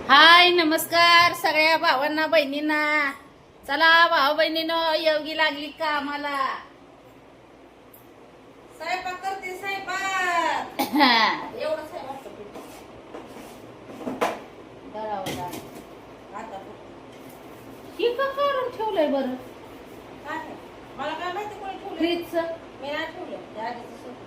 हाय नमस्कार सगळ्या भावांना बहिणींना. चला भाऊ बहिणीनं योगी लागली का आम्हाला. स्वयंपाक करते स्वयंपाक. एवढं स्वयंपाक आता ही का काढून ठेवलंय बरं काय आहे? मला काय माहिती कोणी ठेवलं. फ्रीजचं. मी नाही ठेवलं त्या आधीचं स्वयंपाक.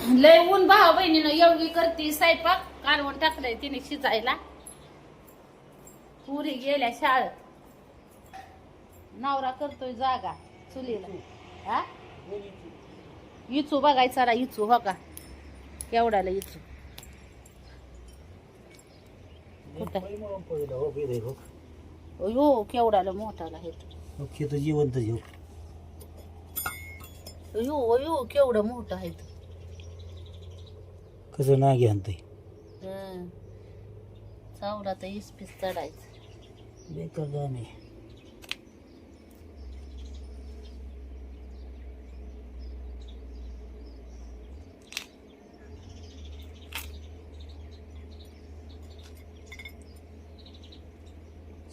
लय ऊन भाऊ बहिणीनं योगी करते स्वयंपाक. कालवण टाकलंय तिने शिजायला. पुरी गेल्या शाळेत. नवरा करतोय जागा चुलीला. हा इचू बघायचा रा इचू हो का केवढ्याला इचू हो केवढ्याला मोठाला हे जिवंत जीव यो यो केवढं मोठं आहे कसं नागी आणतंय चावला तर इस्पीस चढायचं. बेकार गाणे.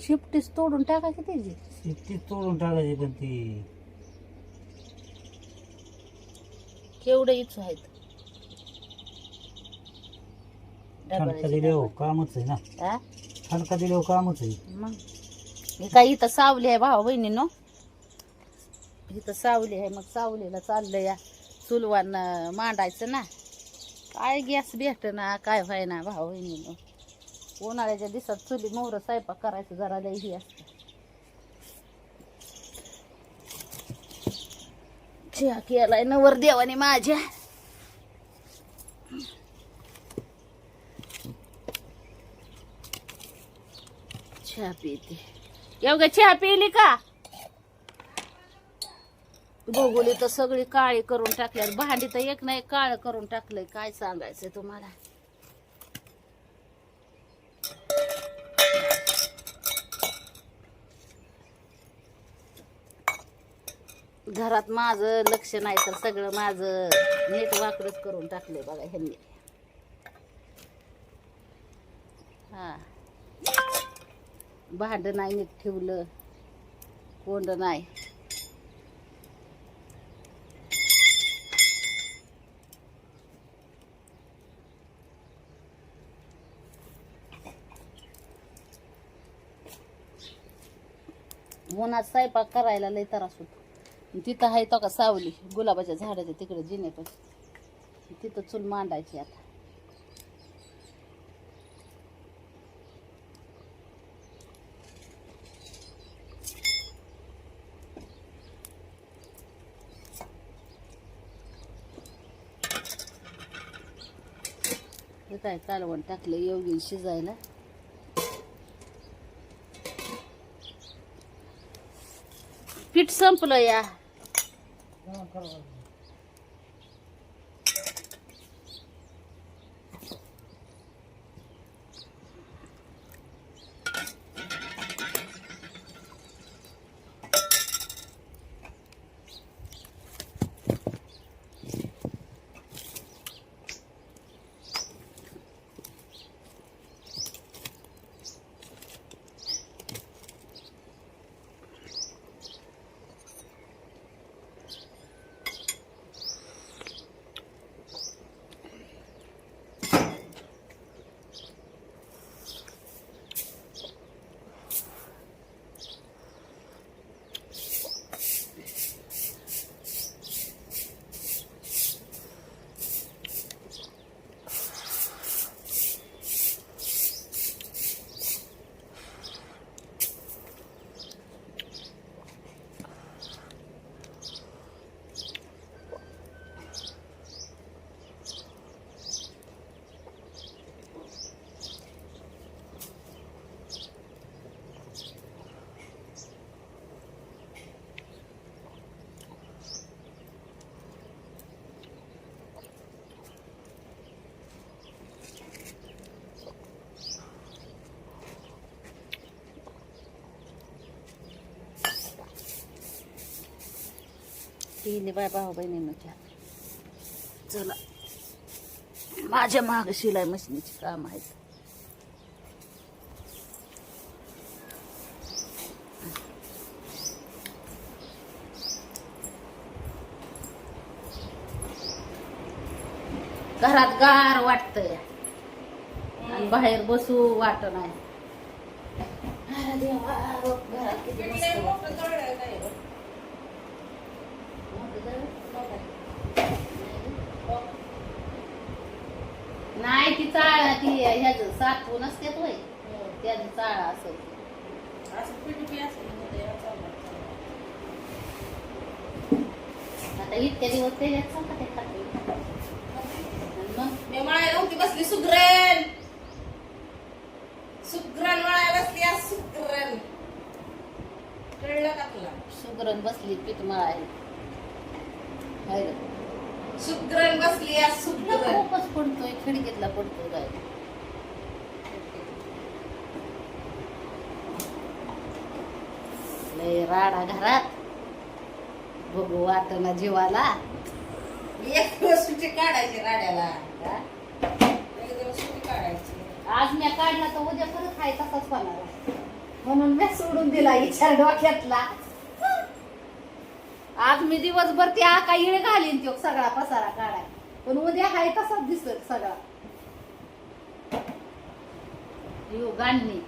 शिफ्टीस तोडून टाकायची त्याची. ती तोडून टाकायची पण ती केवढं इचू आहेत. ठणका दिल्यावर कामच आहे ना. हा? ठणका दिल्यावर कामच आहे. मग हे काय इथं सावली आहे भाऊ बहिणीनो. इथं सावली आहे मग सावलीला चाललं या चुलवान मांडायचं ना. काय गॅस भेट ना काय व्हाय ना भाऊ बहिणीनो. उन्हाळ्याच्या दिवसात चुली मोहर स्वयंपाक करायचं जरा लई ही असतं. चहा केलाय नवर देवाने माझ्या. चहा पिते एवढं. चहा पिली का. भोगोली तर सगळी काळी करून टाकल्या. भांडी तर एक नाही काळ करून टाकलंय. काय सांगायचंय तुम्हाला. घरात माझं लक्ष नाही तर सगळं माझं नीट वाकडच करून टाकलंय बघा ह्यांनी. हा भांड नाही नीट ठेवलं. कोंड नाही. उन्हात स्वयंपाक करायला लय त्रास होतो. तिथं आहे तो का सावली गुलाबाच्या झाडाच्या तिकडे जिन्यापाशी. तिथं चूल मांडायची आता. हे काय कालवण टाकलं योगी शिजायला. पीठ संपलं या. पिली बाय भाऊ बहिणीनं चहा. चला माझ्या माग शिलाई मशीनीची काम आहेत. घरात गार वाटतंय आणि बाहेर बसू वाट नाही. अरे देवा, घरात किती पिठी मस्त लय वाटतं. मोठं तळलंय काय गं? नाही ती चाळा ती ह्याच साठवून असते होय त्याने चाळा असेल. असं पिठी बी असेल मध्ये चाललं. आता इतक्या दिवस त्याच्यात सांगा ते खाते. मग मी मळायला होती बसली सुग्रण सुग्रण मळायला बसली आज सुग्रण. कळलं का तुला? सुगरण बसली पीठ मळायला. हाय ग. सुग्रण बसली आज तुला सुग्रण. खूपच पडतोय खिडकीतला पडतोय काय. लय राडा घरात बघू वाटना जीवाला. एक दिवस सुट्टी काढायची राड्याला. का? एक दिवस सुट्टी काढायची. आज मी काढला तर उद्या परत खाय तसाच होणार आहे. म्हणून मी सोडून दिला विचार डोक्यातला. आज मी दिवसभर ते आका इळे घालीन तो सगळा पसारा काढाय, पण उद्या हाय तसाच दिसत सगळा. यो गांडणी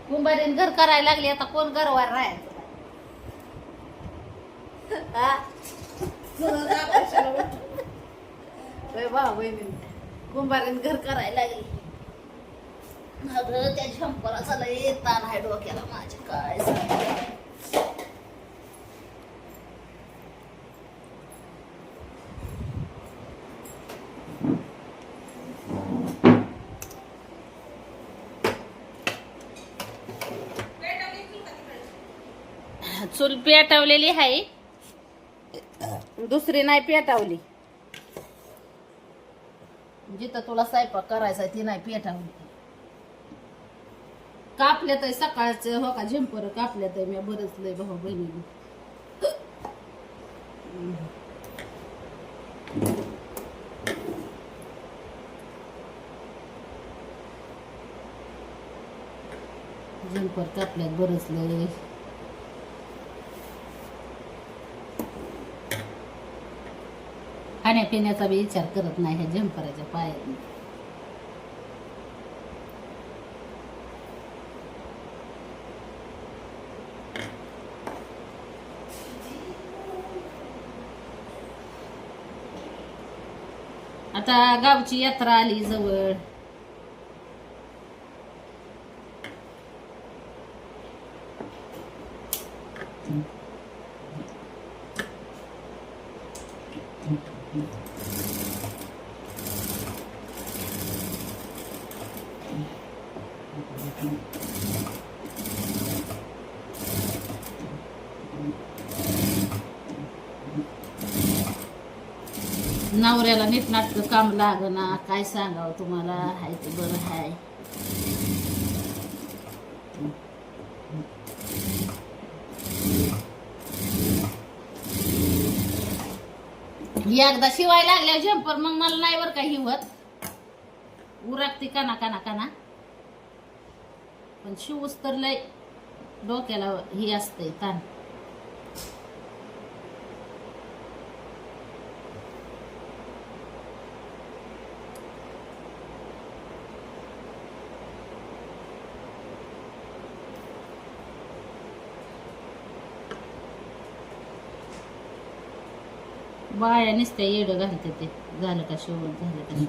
कुंभारीन घर करायला लागली, आता कोण घरवार राहायचं. हा? तुझं जा कशाला उठ. होय भाऊ बहिणी कुंभारीन घर करायला लागली. अगं त्या झंपराचा लय ताण आहे डोक्याला माझ्या, काय सांगू. चूल पेटवलेली आहे, दुसरी नाही पेटवली. जिथं तुला स्वयंपाक करायचा ती नाही पेटवली. कापल्यात सकाळचं हो का झेंपर कापल्यात मी बरंच लय भाऊ बहिणी. झेंपर कापल्यात बरंच लय. खाण्यापिण्याचा बी विचार करत नाही ह्या झंपराच्या पायात. आता गावची यात्रा आली जवळ. नवऱ्याला नीटनाटकं काम लागना, काय सांगावं तुम्हाला. हाय ते बरं हाय. एकदा शिवाय लागल्या झंपर मग मला नाही बर का हिवत, उरकते काना काना काना. पण शिवूस तर लय डोक्याला ही असते ताण. बाया नुसत्या येडं घालते ते. झालं का शिवून, झालं का.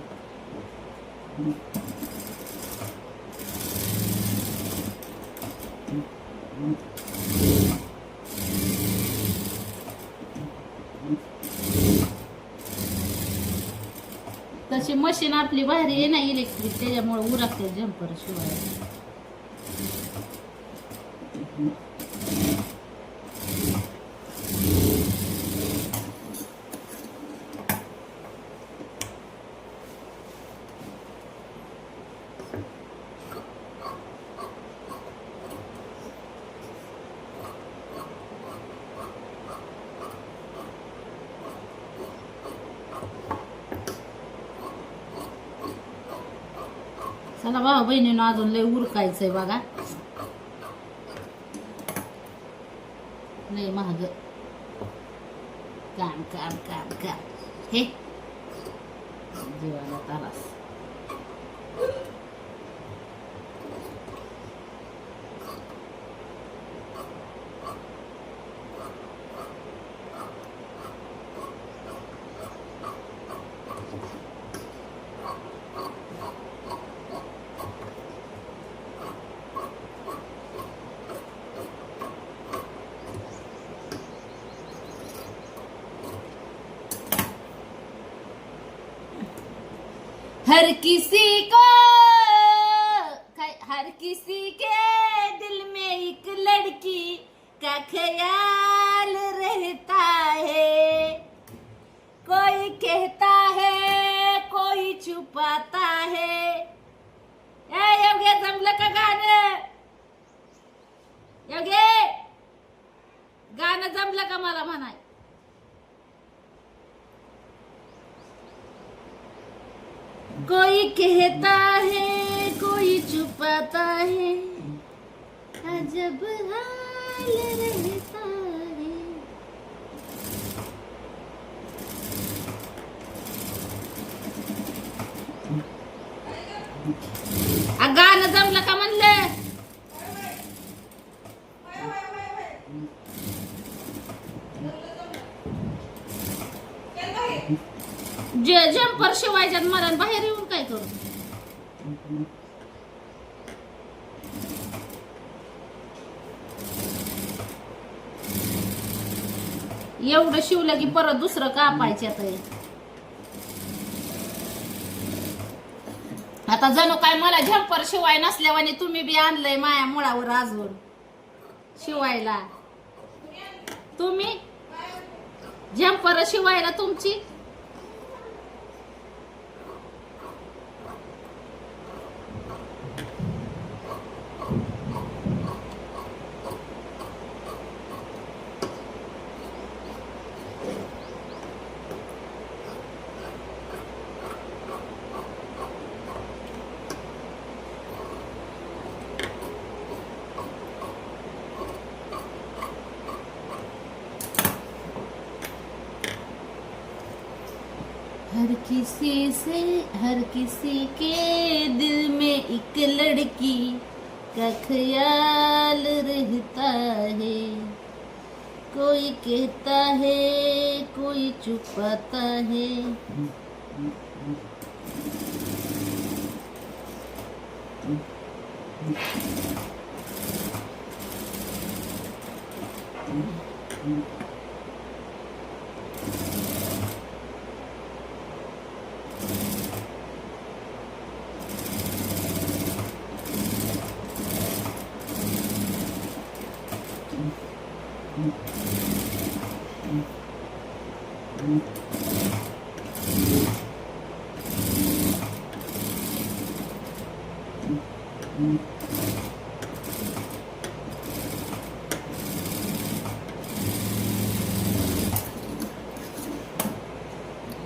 तशी मशीन आपली भारी आहे ना इलेक्ट्रिक, त्याच्यामुळे उरकते जम्पर शिवायला. चला भाऊ बहिणीनं अजून लय उरकायचंय बघा, लय महाग काम काम काम काम. हे जीवाला त्रास. हर किसी के दिल में एक लड़की का ख्याल रहता है. कोई कहता है कोई छुपाता है. योगे जमलं का गाणं? योगे गाणं जमलं का मला म्हणाय? कोई कहता है कोई छुपाता है, अजब हाल रहता है. गाणं जमलं का म्हणलं? जम्पर शिवायच्यात मला बाहेर येऊन काय करू? एवढं शिवलं की परत दुसरं कापायच्यात. आता जणू काय मला झंपर शिवाय नसल्यावानी तुम्ही बी आणलंय माया मुळावर अजून शिवायला. तुम्ही झंपर शिवायला तुमची हर किसी के दिल में एक लड़की का ख्याल रहता है. कोई कहता है कोई छुपाता है.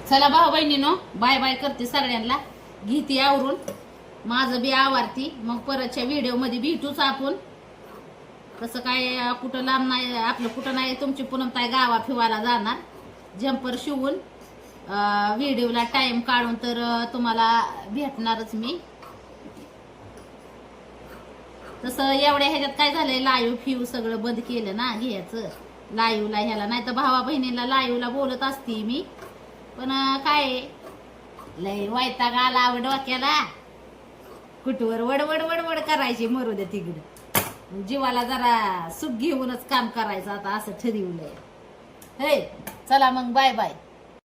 चला भाऊ बहिणीनो, बाय बाय करते सगळ्यांना. घेते आवरून, माझं बी आवारती. मग परतच्या व्हिडिओ मध्ये भेटूच आपण. तसं काय कुठं लांब नाही आपलं, कुठं नाही. तुमची पुन्हा काय गावा फिवायला जाणार जम्पर शिवून व्हिडिओला टाइम काढून तर तुम्हाला भेटणारच मी. तसं एवढ्या ह्याच्यात काय झालंय, लाईव्ह फिव सगळं बंद केलं ना घ्यायचं लाईव्हला ह्याला. नाही तर भावा बहिणीला लाईव्हला बोलत असते मी. पण काय लय वैताग आला डोक्याला. कुठवर वडवड वडवड करायची, मरू द्या तिकडं. जीवाला जरा सुख घेऊनच काम करायचं आता असं ठरवलंय. हे चला मग बाय बाय.